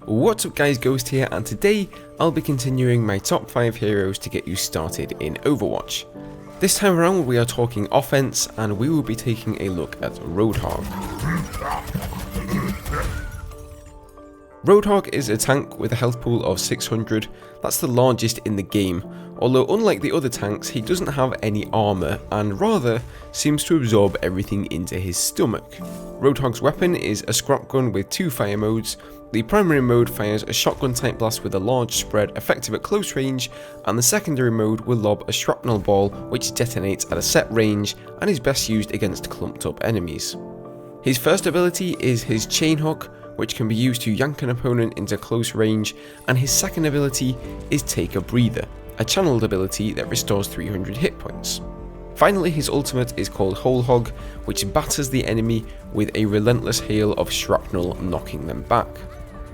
What's up guys, Ghost here, and today I'll be continuing my top 5 heroes to get you started in Overwatch. This time around we are talking offense, and we will be taking a look at Roadhog. Roadhog is a tank with a health pool of 600, that's the largest in the game, although unlike the other tanks he doesn't have any armour and rather seems to absorb everything into his stomach. Roadhog's weapon is a scrap gun with 2 fire modes. The primary mode fires a shotgun type blast with a large spread effective at close range, and the secondary mode will lob a shrapnel ball which detonates at a set range and is best used against clumped up enemies. His first ability is his chain hook, which can be used to yank an opponent into close range, and his second ability is Take a Breather, a channeled ability that restores 300 hit points. Finally, his ultimate is called Whole Hog, which batters the enemy with a relentless hail of shrapnel, knocking them back.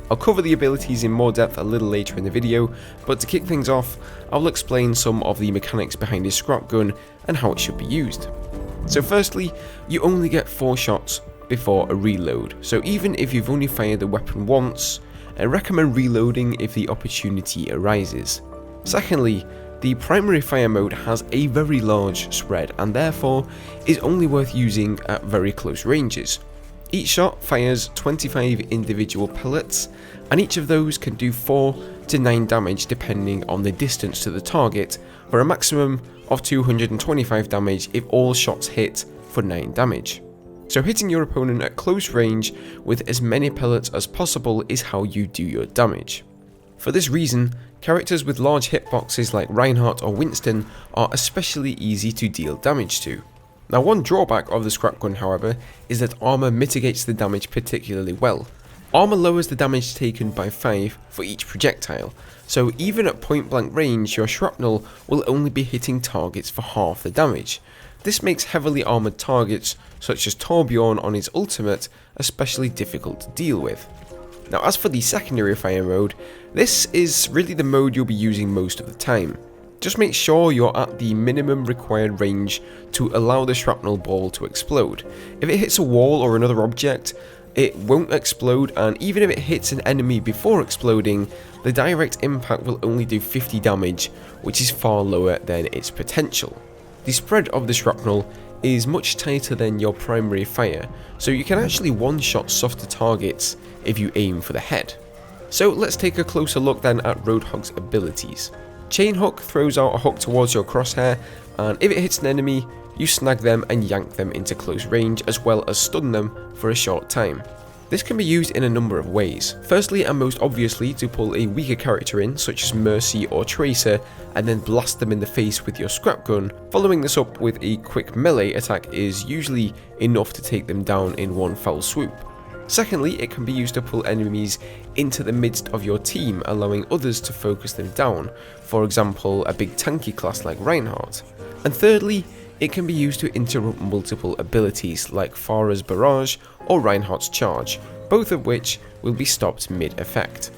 I'll cover the abilities in more depth a little later in the video, but to kick things off, I'll explain some of the mechanics behind his scrap gun and how it should be used. So firstly, you only get 4 shots before a reload, so even if you've only fired the weapon once, I recommend reloading if the opportunity arises. Secondly, the primary fire mode has a very large spread and therefore is only worth using at very close ranges. Each shot fires 25 individual pellets, and each of those can do 4 to 9 damage depending on the distance to the target, for a maximum of 225 damage if all shots hit for 9 damage. So hitting your opponent at close range with as many pellets as possible is how you do your damage. For this reason, characters with large hitboxes like Reinhardt or Winston are especially easy to deal damage to. Now, one drawback of the scrap gun, however, is that armour mitigates the damage particularly well. Armour lowers the damage taken by 5 for each projectile, so even at point blank range your shrapnel will only be hitting targets for half the damage. This makes heavily armoured targets, such as Torbjorn on his ultimate, especially difficult to deal with. Now, as for the secondary fire mode, this is really the mode you'll be using most of the time. Just make sure you're at the minimum required range to allow the shrapnel ball to explode. If it hits a wall or another object, it won't explode, and even if it hits an enemy before exploding, the direct impact will only do 50 damage, which is far lower than its potential. The spread of the shrapnel is much tighter than your primary fire, so you can actually one-shot softer targets if you aim for the head. So let's take a closer look then at Roadhog's abilities. Chain Hook throws out a hook towards your crosshair, and if it hits an enemy, you snag them and yank them into close range, as well as stun them for a short time. This can be used in a number of ways. Firstly, and most obviously, to pull a weaker character in, such as Mercy or Tracer, and then blast them in the face with your scrap gun. Following this up with a quick melee attack is usually enough to take them down in one foul swoop. Secondly, it can be used to pull enemies into the midst of your team, allowing others to focus them down, for example a big tanky class like Reinhardt. And thirdly, it can be used to interrupt multiple abilities like Pharah's Barrage or Reinhardt's Charge, both of which will be stopped mid-effect.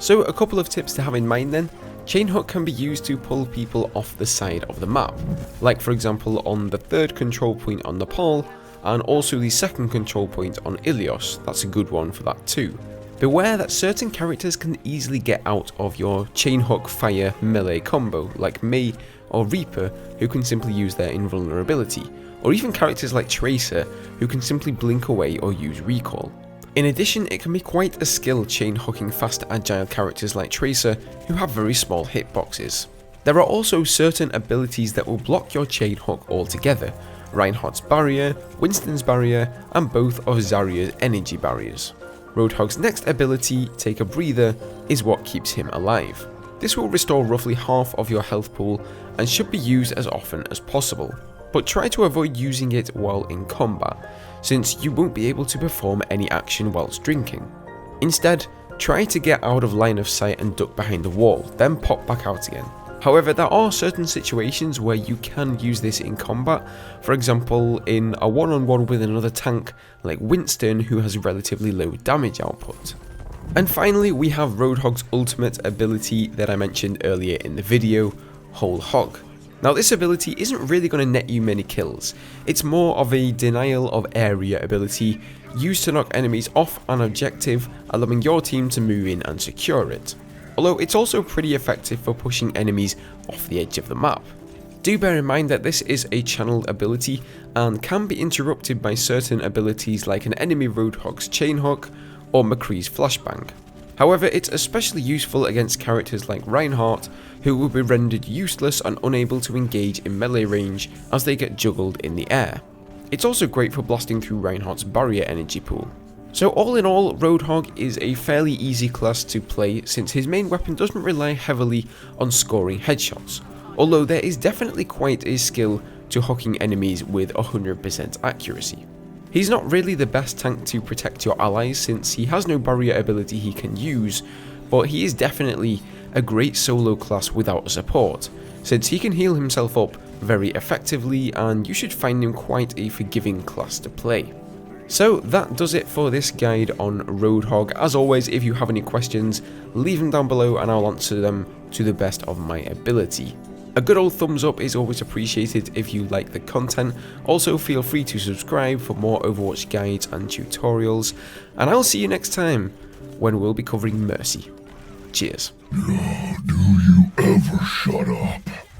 So a couple of tips to have in mind then. Chain Hook can be used to pull people off the side of the map, like for example on the 3rd control point on Nepal, and also the 2nd control point on Ilios. That's a good one for that too. Beware that certain characters can easily get out of your Chain Hook fire melee combo, like Mei or Reaper, who can simply use their invulnerability, or even characters like Tracer, who can simply blink away or use recall. In addition, it can be quite a skill chain hooking fast agile characters like Tracer, who have very small hitboxes. There are also certain abilities that will block your chain hook altogether: Reinhardt's Barrier, Winston's Barrier, and both of Zarya's energy barriers. Roadhog's next ability, Take a Breather, is what keeps him alive. This will restore roughly half of your health pool and should be used as often as possible, but try to avoid using it while in combat, since you won't be able to perform any action whilst drinking. Instead, try to get out of line of sight and duck behind the wall, then pop back out again. However, there are certain situations where you can use this in combat, for example in a one-on-one with another tank like Winston, who has relatively low damage output. And finally, we have Roadhog's ultimate ability that I mentioned earlier in the video, Whole Hog. Now this ability isn't really going to net you many kills, it's more of a denial of area ability used to knock enemies off an objective, allowing your team to move in and secure it. Although it's also pretty effective for pushing enemies off the edge of the map. Do bear in mind that this is a channeled ability and can be interrupted by certain abilities like an enemy Roadhog's chain hook or McCree's flashbang. However, it's especially useful against characters like Reinhardt, who will be rendered useless and unable to engage in melee range as they get juggled in the air. It's also great for blasting through Reinhardt's barrier energy pool. So all in all, Roadhog is a fairly easy class to play since his main weapon doesn't rely heavily on scoring headshots, although there is definitely quite a skill to hooking enemies with 100% accuracy. He's not really the best tank to protect your allies since he has no barrier ability he can use, but he is definitely a great solo class without support, since he can heal himself up very effectively and you should find him quite a forgiving class to play. So that does it for this guide on Roadhog. As always, if you have any questions, leave them down below and I'll answer them to the best of my ability. A good old thumbs up is always appreciated if you like the content. Also feel free to subscribe for more Overwatch guides and tutorials, and I'll see you next time when we'll be covering Mercy. Cheers. Do you ever shut up?